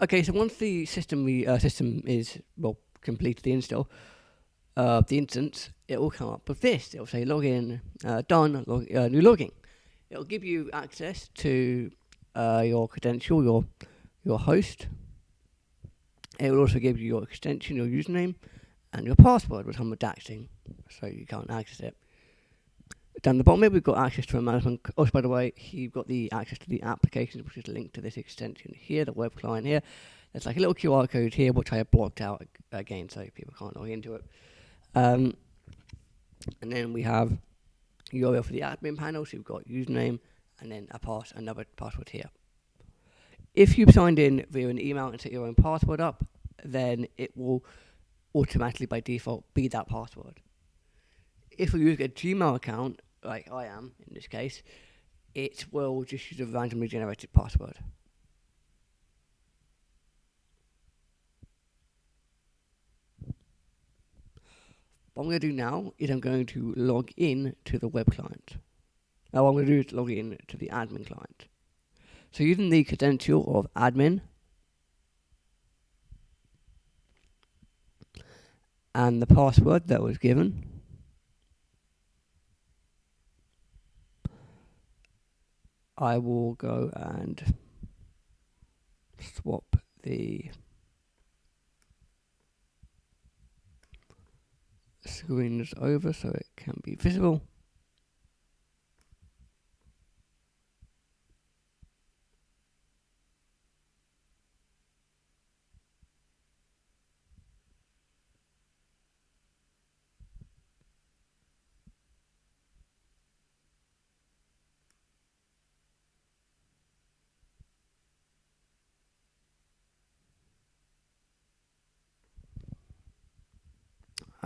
Okay, so once the system is completed the install of the instance, it will come up with this. It will say login done, new login. It will give you access to your credential, your host. It will also give you your extension, your username, and your password, which I'm redacting, so you can't access it. Down the bottom here, we've got access to a management. Oh, by the way, you've got the access to the applications, which is linked to this extension here, the web client here. There's like a little QR code here, which I have blocked out again, so people can't log into it. And then we have URL for the admin panel, so you've got username and then another password here. If you've signed in via an email and set your own password up, then it will automatically by default be that password. If you use a Gmail account, like I am in this case, it will just use a randomly generated password. What I'm going to do now is I'm going to log in to the web client. Now what I'm going to do is log in to the admin client. So using the credential of admin and the password that was given, I will go and swap the screens over so it can be visible.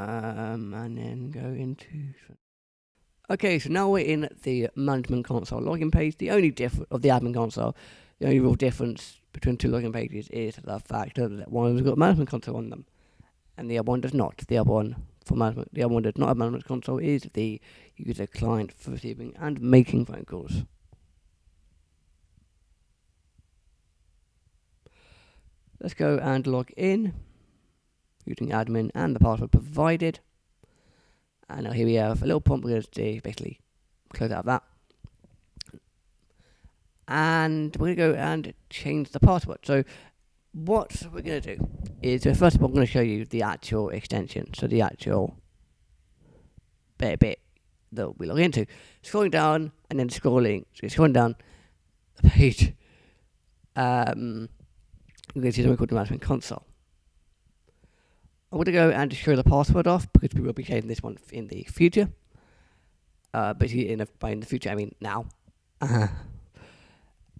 And then go into. Okay, so now we're in the management console login page. The only difference of the admin console, the only real difference between two login pages is the fact that one has got management console on them, and the other one does not. The other one does not have management console. Is the user client for receiving and making phone calls. Let's go and log in using admin and the password provided. And now here we have a little prompt. We're going to basically close out that. And we're going to go and change the password. So what we're going to do is, first of all, I'm going to show you the actual extension. So the actual bit that we log into. Scrolling down and then scrolling down the page. You're going to see something called the management console. I'm going to go and show the password off because we will be changing this one in the future. Basically, by in the future, I mean now.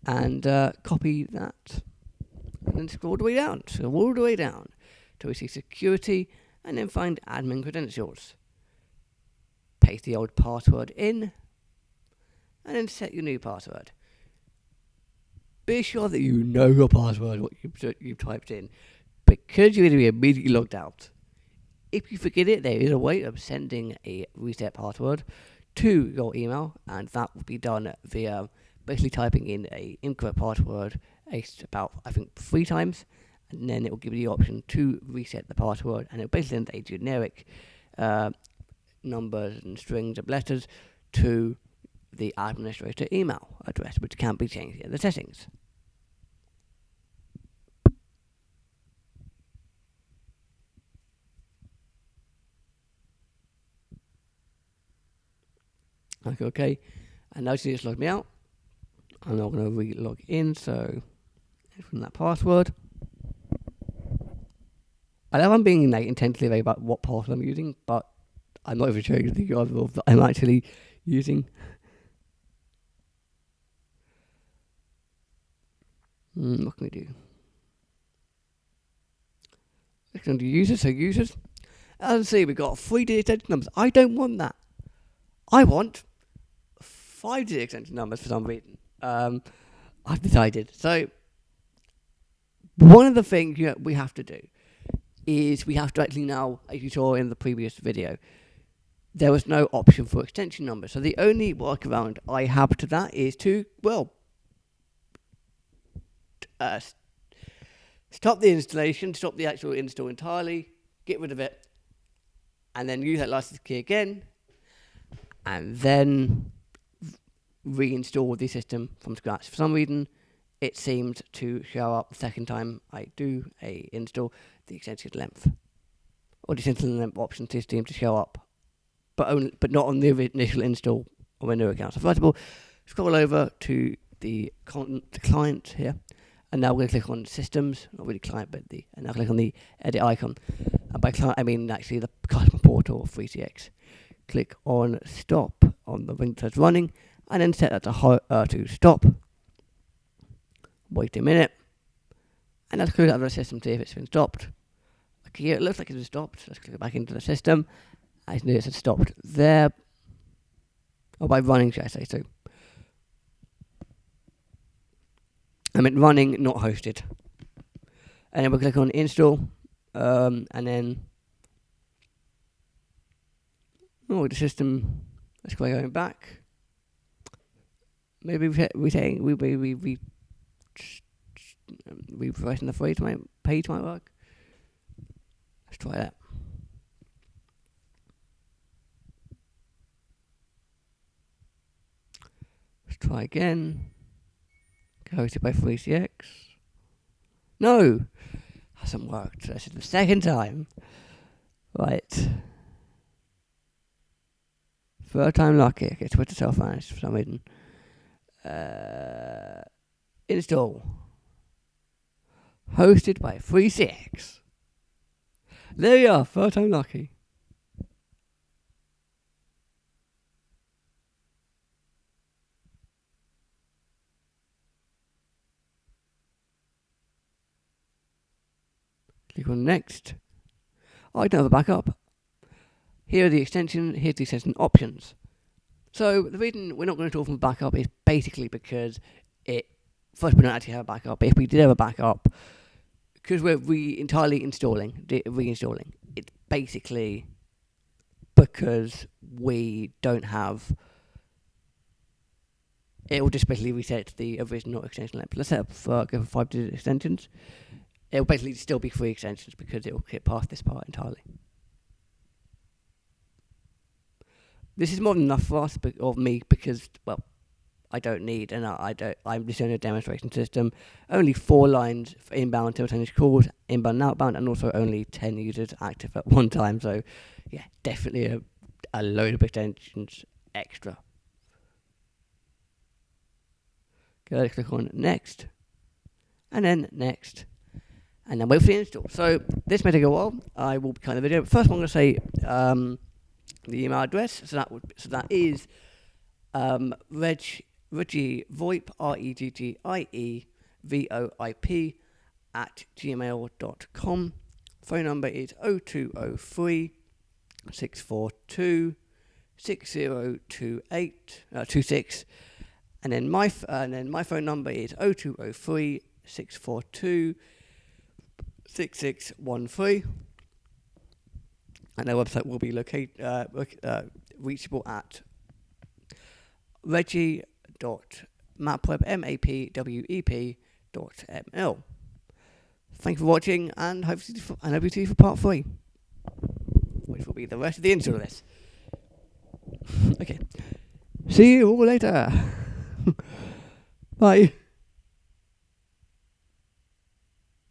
And copy that. And then scroll all the way down. Till we see security and then find admin credentials. Paste the old password in and then set your new password. Be sure that you know your password, what you've typed in, because you're going to be immediately logged out. If you forget it, there is a way of sending a reset password to your email, and that will be done via basically typing in a incorrect password about, I think, 3 times, and then it will give you the option to reset the password, and it will basically send a generic numbers and strings of letters to the administrator email address, which can be changed in the settings. Okay, and now see it's logged me out. I'm now going to re-log in, so from that password. I know I'm being intensely vague about what password I'm using, but I'm not even showing you the URL that I'm actually using. What can we do? Let's go to users. So users, as I see, we've got 3-digit extension numbers. I don't want that. I want 5-digit extension numbers for some reason. I've decided. So one of the things we have to do is we have to actually now, as you saw in the previous video, there was no option for extension numbers. So the only workaround I have to that is to, stop the installation, stop the actual install entirely, get rid of it, and then use that license key again, and then reinstall the system from scratch. For some reason, it seemed to show up the second time I do a install, the extension length, or the extension length option seem to show up, but not on the initial install of a new account. So first of all, scroll over to the client here, and now we're going to click on systems, not really client, but and now click on the edit icon. And by client, I mean actually the customer portal of 3CX. Click on stop on the ring that's running, and then set that to stop. Wait a minute, and let's close out of the system to see if it's been stopped. Okay, yeah, it looks like it's been stopped. Let's click back into the system. I know it's stopped there. Or by running, should I say so. I meant running, not hosted. And then we'll click on install, and then the system. Let's go going back. Maybe refreshing the page might work. Let's try that. Let's try again. Hosted by 3CX. No! Hasn't worked. This is the second time. Right. Third time lucky. Okay, Twitter self-managed for some reason. Install. Hosted by 3CX. There you are. Third time lucky. Click on next. I don't have a backup. Here's the extension options. So the reason we're not going to talk from backup is basically because first we don't actually have a backup. If we did have a backup, because we're reinstalling, it's basically because we don't have. It will just basically reset the original extension length. Let's set up go for 5-digit extensions. It will basically still be 3 extensions because it will get past this part entirely. This is more than enough for us, of me, because, well, I don't need, and I'm just doing a demonstration system. Only 4 lines for inbound simultaneous calls, inbound and outbound, and also only 10 users active at one time. So, yeah, definitely a load of extensions extra. Okay, let's click on next, and then next. And then wait for the install. So this may take a while. I will be cutting the video. But first, I'm going to say the email address. So that is Reggie VoIP ReggieVoip @gmail.com. Phone number is 0203 642 6026. And then my phone number is 0203 642 6613, and their website will be reachable at reggie.mapweb.ml. Thank you for watching, and hope to see you for part 3, which will be the rest of the intro of this. Okay, see you all later. Bye.